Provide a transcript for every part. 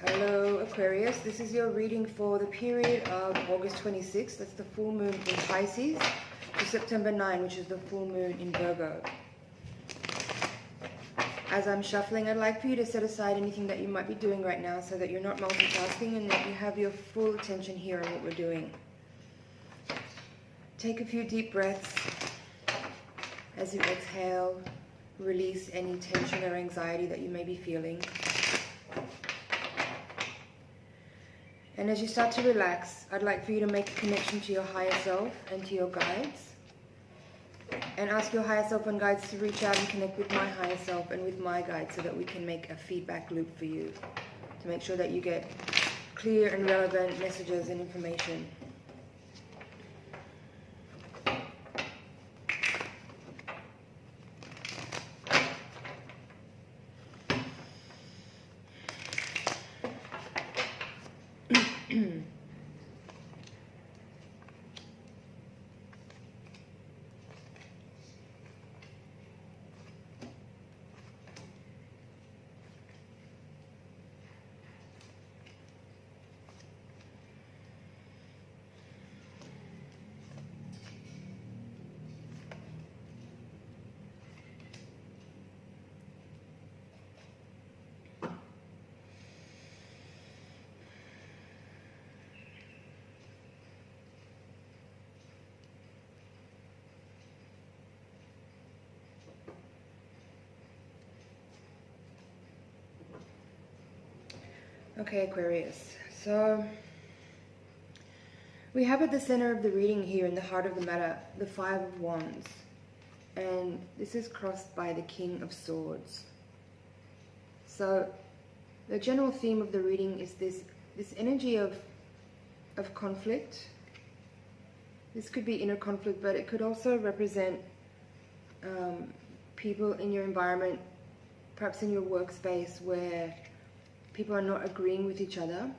Hello Aquarius, this is your reading for the period of August 26th, that's the full moon in Pisces, to September 9, which is the full moon in Virgo. As I'm shuffling, I'd like for you to set aside anything that you might be doing right now so that you're not multitasking and that you have your full attention here on what we're doing. Take a few deep breaths. As you exhale, release any tension or anxiety that you may be feeling. And as you start to relax, I'd like for you to make a connection to your higher self and to your guides. And ask your higher self and guides to reach out and connect with my higher self and with my guides so that we can make a feedback loop for you to make sure that you get clear and relevant messages and information. Okay, Aquarius, so we have at the center of the reading here, in the heart of the matter, the Five of Wands, and this is crossed by the King of Swords. So the general theme of the reading is this energy of conflict. This could be inner conflict, but it could also represent people in your environment, perhaps in your workspace, where people are not agreeing with each other.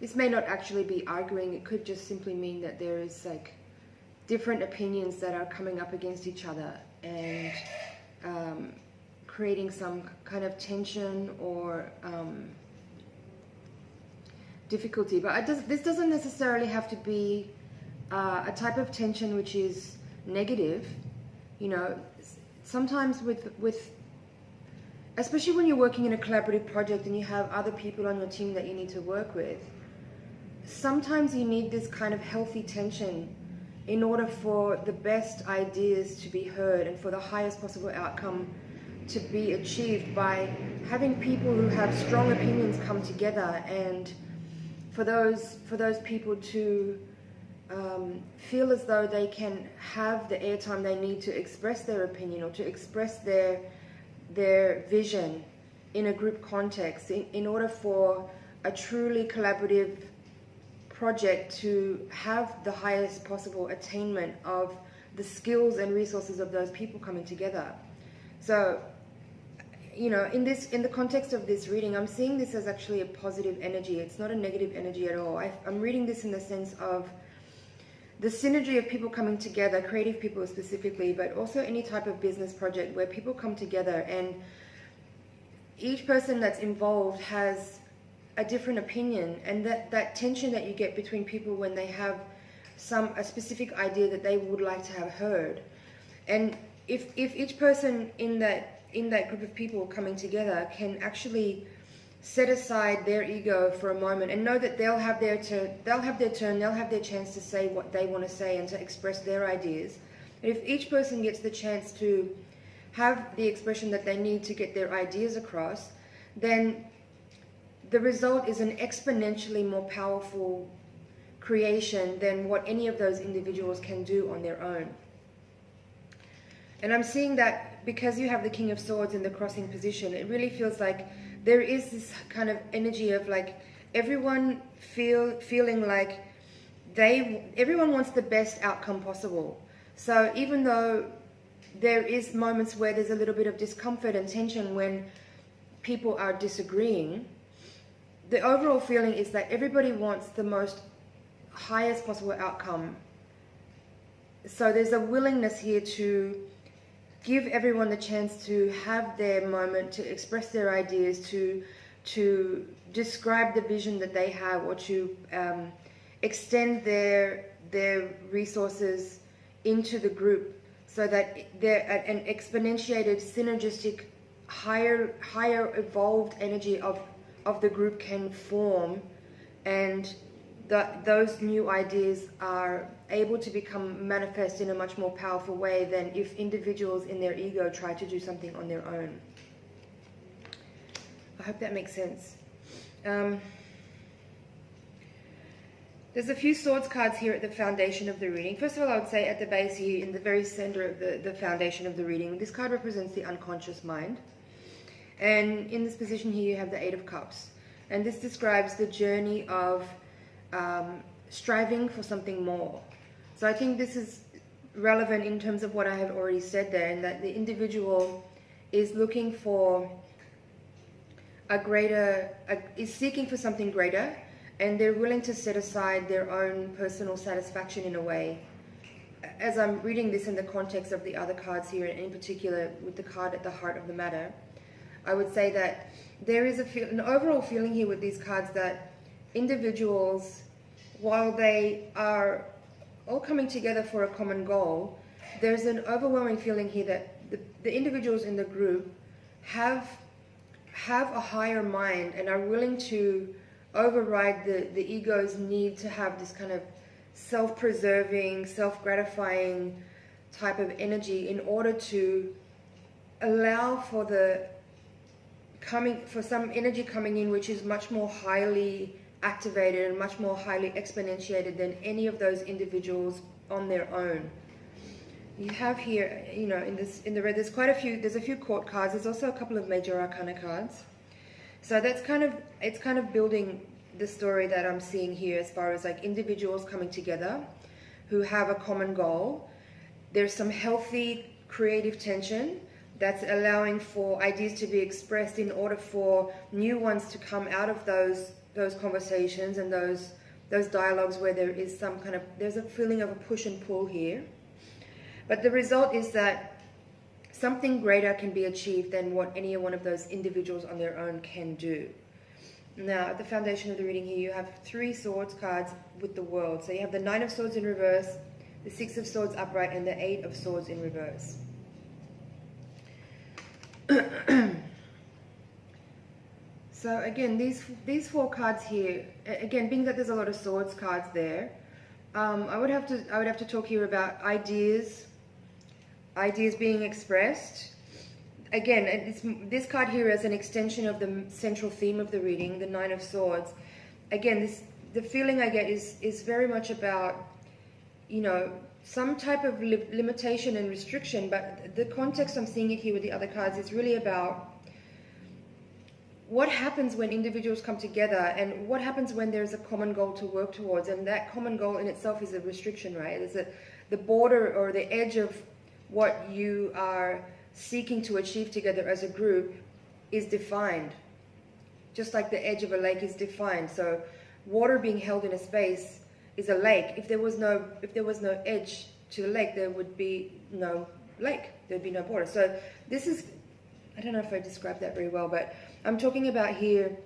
This may not actually be arguing, it could just simply mean that there is like different opinions that are coming up against each other and creating some kind of tension or difficulty. But this doesn't necessarily have to be a type of tension which is negative. You know, sometimes with especially when you're working in a collaborative project and you have other people on your team that you need to work with, sometimes you need this kind of healthy tension in order for the best ideas to be heard and for the highest possible outcome to be achieved, by having people who have strong opinions come together, and for those people to feel as though they can have the airtime they need to express their opinion or to express their vision in a group context in order for a truly collaborative project to have the highest possible attainment of the skills and resources of those people coming together. So, you know, in the context of this reading, I'm seeing this as actually a positive energy. It's not a negative energy at all. I'm reading this in the sense of the synergy of people coming together, creative people specifically, but also any type of business project where people come together and each person that's involved has a different opinion, and that tension that you get between people when they have a specific idea that they would like to have heard. And if each person in that group of people coming together can actually set aside their ego for a moment and know that they'll have their turn, they'll have their chance to say what they want to say and to express their ideas. And if each person gets the chance to have the expression that they need to get their ideas across, then the result is an exponentially more powerful creation than what any of those individuals can do on their own. And I'm seeing that because you have the King of Swords in the crossing position, it really feels like there is this kind of energy of like everyone feeling like everyone wants the best outcome possible. So even though there is moments where there's a little bit of discomfort and tension when people are disagreeing, the overall feeling is that everybody wants the most highest possible outcome. So there's a willingness here to give everyone the chance to have their moment, to express their ideas, to to describe the vision that they have, or to extend their resources into the group, so that an exponentiated, synergistic, higher evolved energy of the group can form, and those new ideas are able to become manifest in a much more powerful way than if individuals in their ego try to do something on their own. I hope that makes sense. There's a few swords cards here at the foundation of the reading. First of all, I would say at the base here, in the very center of the foundation of the reading, this card represents the unconscious mind. And in this position here, you have the Eight of Cups. And this describes the journey of striving for something more. So I think this is relevant in terms of what I have already said there, and that the individual is looking for is seeking for something greater, and they're willing to set aside their own personal satisfaction in a way. As I'm reading this in the context of the other cards here, and in particular with the card at the heart of the matter, I would say that there is an overall feeling here with these cards that individuals, while they are all coming together for a common goal, there's an overwhelming feeling here that the individuals in the group have a higher mind and are willing to override the ego's need to have this kind of self-preserving, self-gratifying type of energy, in order to allow for some energy coming in which is much more highly activated and much more highly exponentiated than any of those individuals on their own. You have here, you know, in the red, there's a few court cards. There's also a couple of major arcana cards. So it's kind of building the story that I'm seeing here, as far as like individuals coming together who have a common goal. There's some healthy creative tension that's allowing for ideas to be expressed in order for new ones to come out of those conversations and those dialogues where there's a feeling of a push and pull here. But the result is that something greater can be achieved than what any one of those individuals on their own can do. Now, at the foundation of the reading here, you have 3 swords cards with the World. So you have the 9 of Swords in reverse, the 6 of Swords upright, and the 8 of Swords in reverse. So again, these 4 cards here, again, being that there's a lot of swords cards there, I would have to talk here about ideas being expressed. Again, this card here is an extension of the central theme of the reading, the 9 of Swords. Again, the feeling I get is very much about, you know, some type of limitation and restriction, but the context I'm seeing it here with the other cards is really about what happens when individuals come together, and what happens when there's a common goal to work towards, and that common goal in itself is a restriction, right? It's the border or the edge of what you are seeking to achieve together as a group is defined, just like the edge of a lake is defined. So water being held in a space is a lake. If there was no edge to the lake, there would be no lake, there'd be no border. So this is, I don't know if I described that very well, but I'm talking about here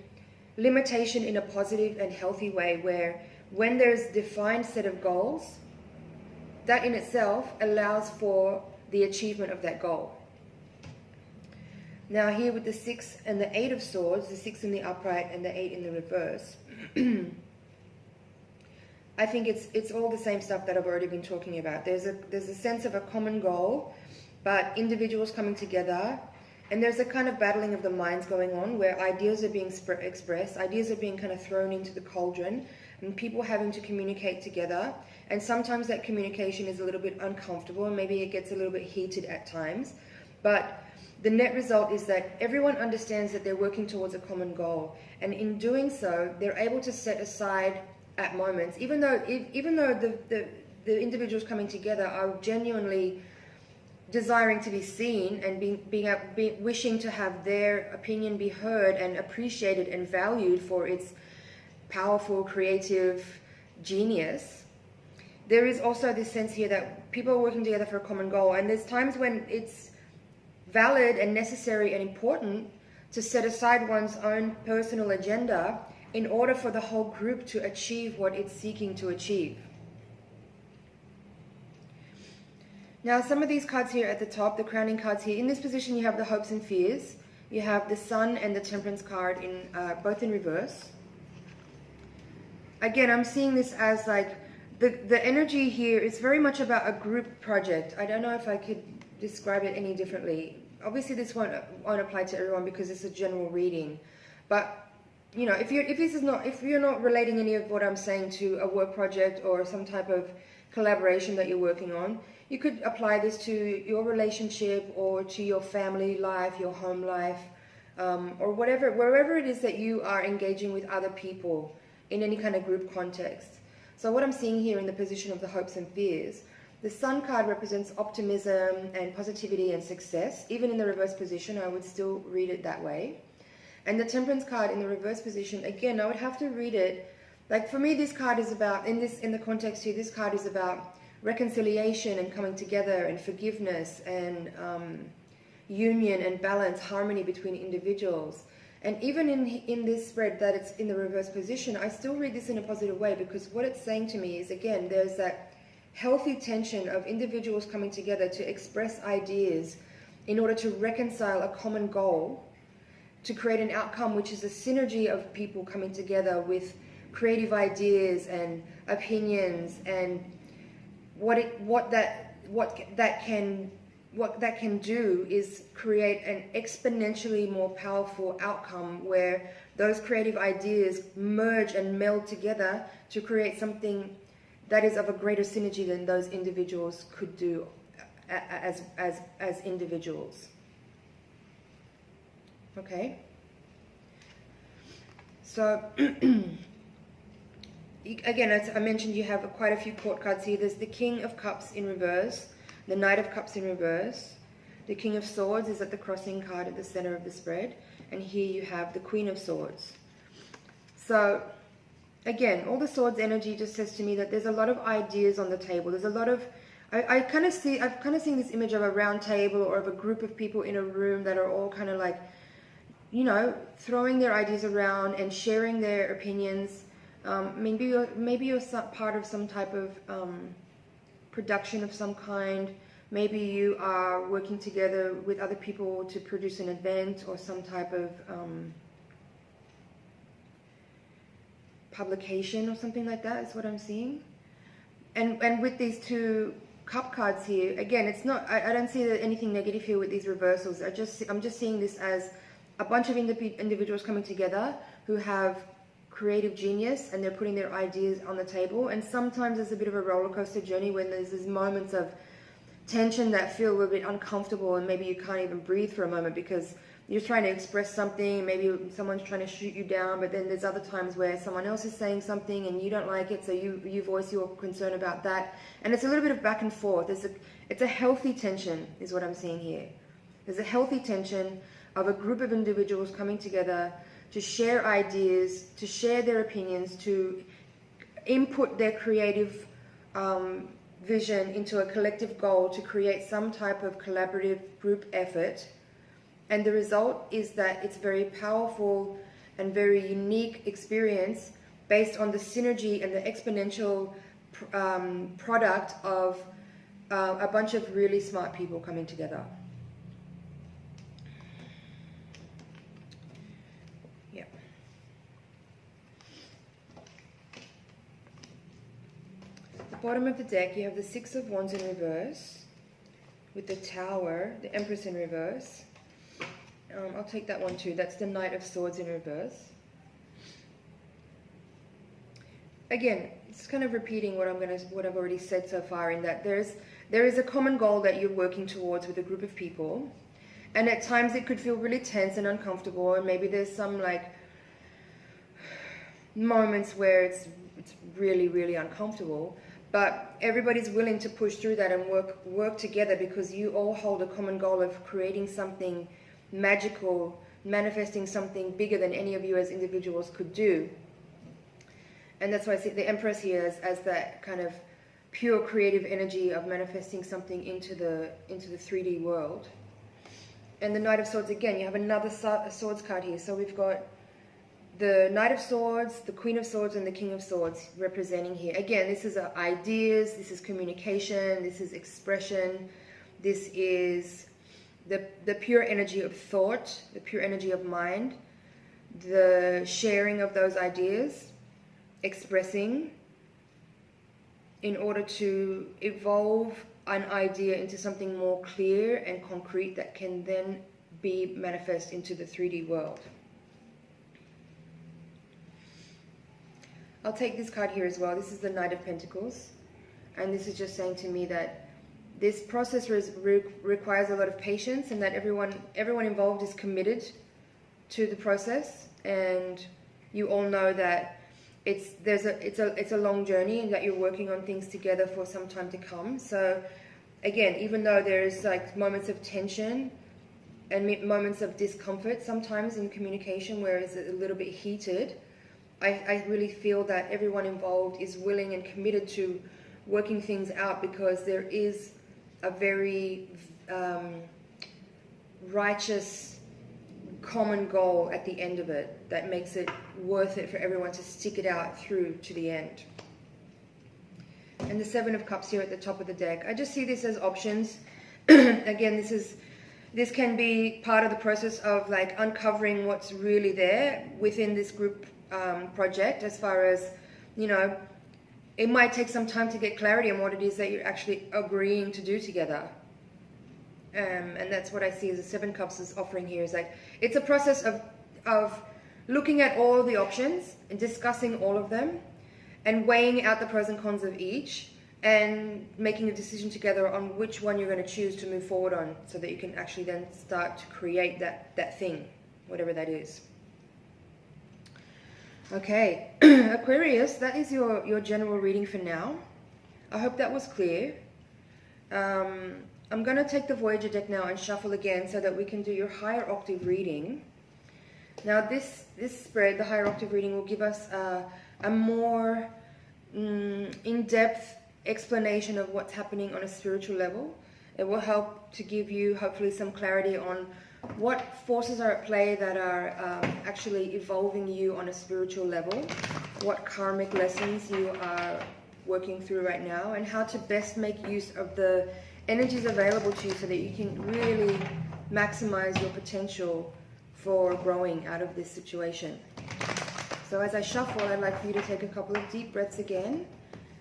limitation in a positive and healthy way, where when there's a defined set of goals, that in itself allows for the achievement of that goal. Now here with the 6 and the 8 of Swords, the 6 in the upright and the 8 in the reverse, I think it's all the same stuff that I've already been talking about. There's a sense of a common goal, but individuals coming together, and there's a kind of battling of the minds going on, where ideas are being expressed, ideas are being kind of thrown into the cauldron, and people having to communicate together. And sometimes that communication is a little bit uncomfortable, and maybe it gets a little bit heated at times. But the net result is that everyone understands that they're working towards a common goal, and in doing so, they're able to set aside at moments, even though the individuals coming together are genuinely desiring to be seen and wishing to have their opinion be heard and appreciated and valued for its powerful, creative genius. There is also this sense here that people are working together for a common goal, and there's times when it's valid and necessary and important to set aside one's own personal agenda in order for the whole group to achieve what it's seeking to achieve. Now, some of these cards here at the top, the crowning cards here, in this position you have the hopes and fears. You have the Sun and the Temperance card in both in reverse. Again, I'm seeing this as like the energy here is very much about a group project. I don't know if I could describe it any differently. Obviously, this won't apply to everyone because it's a general reading. But you know, if you're not relating any of what I'm saying to a work project or some type of collaboration that you're working on, you could apply this to your relationship or to your family life, your home life, or whatever, wherever it is that you are engaging with other people in any kind of group context. So what I'm seeing here in the position of the hopes and fears, the Sun card represents optimism and positivity and success. Even in the reverse position, I would still read it that way. And the Temperance card in the reverse position, again, I would have to read it. Like for me, this card is about, in the context here, this card is about reconciliation and coming together and forgiveness and union and balance, harmony between individuals. And even in this spread that it's in the reverse position, I still read this in a positive way, because what it's saying to me is, again, there's that healthy tension of individuals coming together to express ideas in order to reconcile a common goal, to create an outcome which is a synergy of people coming together with creative ideas and opinions, and what that can do is create an exponentially more powerful outcome where those creative ideas merge and meld together to create something that is of a greater synergy than those individuals could do as individuals. Okay? So again, as I mentioned, you have quite a few court cards here. There's the King of Cups in reverse, the Knight of Cups in reverse, the King of Swords is at the crossing card at the center of the spread, and here you have the Queen of Swords. So again, all the Swords energy just says to me that there's a lot of ideas on the table. There's a lot of, I've kind of seen this image of a round table or of a group of people in a room that are all kind of like, you know, throwing their ideas around and sharing their opinions. Maybe you're part of some type of production of some kind. Maybe you are working together with other people to produce an event or some type of publication or something like that is what I'm seeing. And with these two cup cards here, again, it's not, I don't see anything negative here with these reversals. I'm just seeing this as a bunch of individuals coming together who have creative genius, and they're putting their ideas on the table. And sometimes there's a bit of a roller coaster journey when there's these moments of tension that feel a little bit uncomfortable, and maybe you can't even breathe for a moment because you're trying to express something, maybe someone's trying to shoot you down, but then there's other times where someone else is saying something and you don't like it, so you voice your concern about that. And it's a little bit of back and forth. It's a healthy tension is what I'm seeing here. There's a healthy tension of a group of individuals coming together to share ideas, to share their opinions, to input their creative vision into a collective goal to create some type of collaborative group effort. And the result is that it's a very powerful and very unique experience based on the synergy and the exponential product of a bunch of really smart people coming together. Bottom of the deck, you have the Six of Wands in reverse with the Tower, the Empress in reverse. I'll take that one too. That's the Knight of Swords in reverse. Again, it's kind of repeating what I've already said so far, in that there is a common goal that you're working towards with a group of people, and at times it could feel really tense and uncomfortable, and maybe there's some like moments where it's really, really uncomfortable. But everybody's willing to push through that and work together, because you all hold a common goal of creating something magical, manifesting something bigger than any of you as individuals could do. And that's why I see the Empress here as that kind of pure creative energy of manifesting something into the 3D world. and the Knight of Swords again, you have another Swords card here. So we've got the Knight of Swords, the Queen of Swords, and the King of Swords representing here. Again, this is ideas, this is communication, this is expression, this is the pure energy of thought, the pure energy of mind, the sharing of those ideas, expressing in order to evolve an idea into something more clear and concrete that can then be manifest into the 3D world. I'll take this card here as well. This is the Knight of Pentacles, and this is just saying to me that this process requires a lot of patience, and that everyone involved is committed to the process, and you all know that it's a long journey and that you're working on things together for some time to come. So again, even though there's like moments of tension and moments of discomfort sometimes in communication where it's a little bit heated, I really feel that everyone involved is willing and committed to working things out, because there is a very righteous common goal at the end of it that makes it worth it for everyone to stick it out through to the end. And the Seven of Cups here at the top of the deck. I just see this as options. Again, this can be part of the process of like uncovering what's really there within this group project, as far as, you know, it might take some time to get clarity on what it is that you're actually agreeing to do together. And that's what I see as the Seven Cups is offering here, is like, it's a process of looking at all the options and discussing all of them and weighing out the pros and cons of each and making a decision together on which one you're going to choose to move forward on, so that you can actually then start to create that thing, whatever that is. Okay, Aquarius, that is your general reading for now. I hope that was clear. I'm going to take the Voyager deck now and shuffle again so that we can do your higher octave reading. Now this spread, the higher octave reading, will give us a more in-depth explanation of what's happening on a spiritual level. It will help to give you hopefully some clarity on what forces are at play that are actually evolving you on a spiritual level, what karmic lessons you are working through right now, and how to best make use of the energies available to you so that you can really maximize your potential for growing out of this situation. So as I shuffle, I'd like for you to take a couple of deep breaths again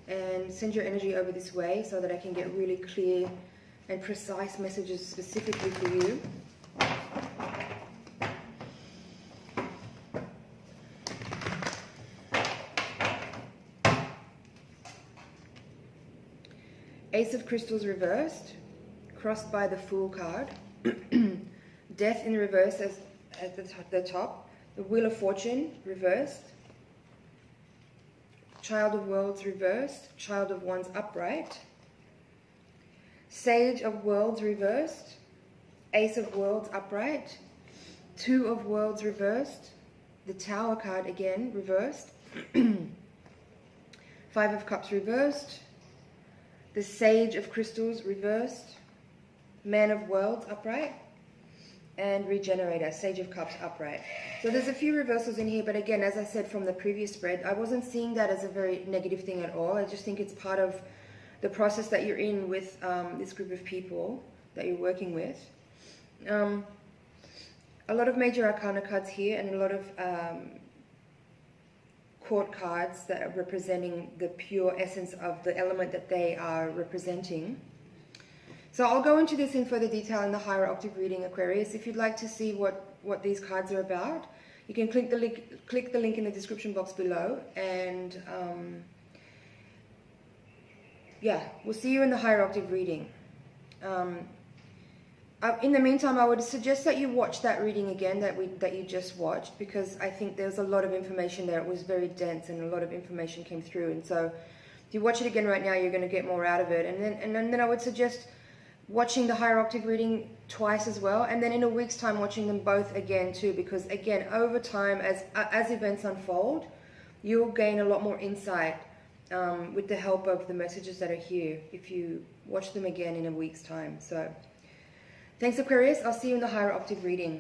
and send your energy over this way so that I can get really clear and precise messages specifically for you. Ace of Crystals reversed, crossed by the Fool card. Death in reverse at the top. The Wheel of Fortune reversed. Child of Worlds reversed. Child of Wands upright. Sage of Worlds reversed. Ace of Worlds upright. Two of Worlds reversed. The Tower card again reversed. Five of Cups reversed. The Sage of Crystals reversed. Man of Worlds upright. And Regenerator, Sage of Cups upright. So there's a few reversals in here, but again, as I said from the previous spread, I wasn't seeing that as a very negative thing at all. I just think it's part of the process that you're in with this group of people that you're working with. A lot of major arcana cards here, and a lot of court cards that are representing the pure essence of the element that they are representing. So I'll go into this in further detail in the higher octave reading, Aquarius. If you'd like to see what these cards are about, you can click the link in the description box below, and yeah, we'll see you in the higher octave reading. In the meantime, I would suggest that you watch that reading again that you just watched, because I think there's a lot of information there. It was very dense and a lot of information came through, and so if you watch it again right now, you're going to get more out of it. And then I would suggest watching the higher octave reading twice as well, and then in a week's time watching them both again too, because again, over time, as events unfold, you'll gain a lot more insight with the help of the messages that are here if you watch them again in a week's time. So Thanks, Aquarius. I'll see you in the higher octave reading.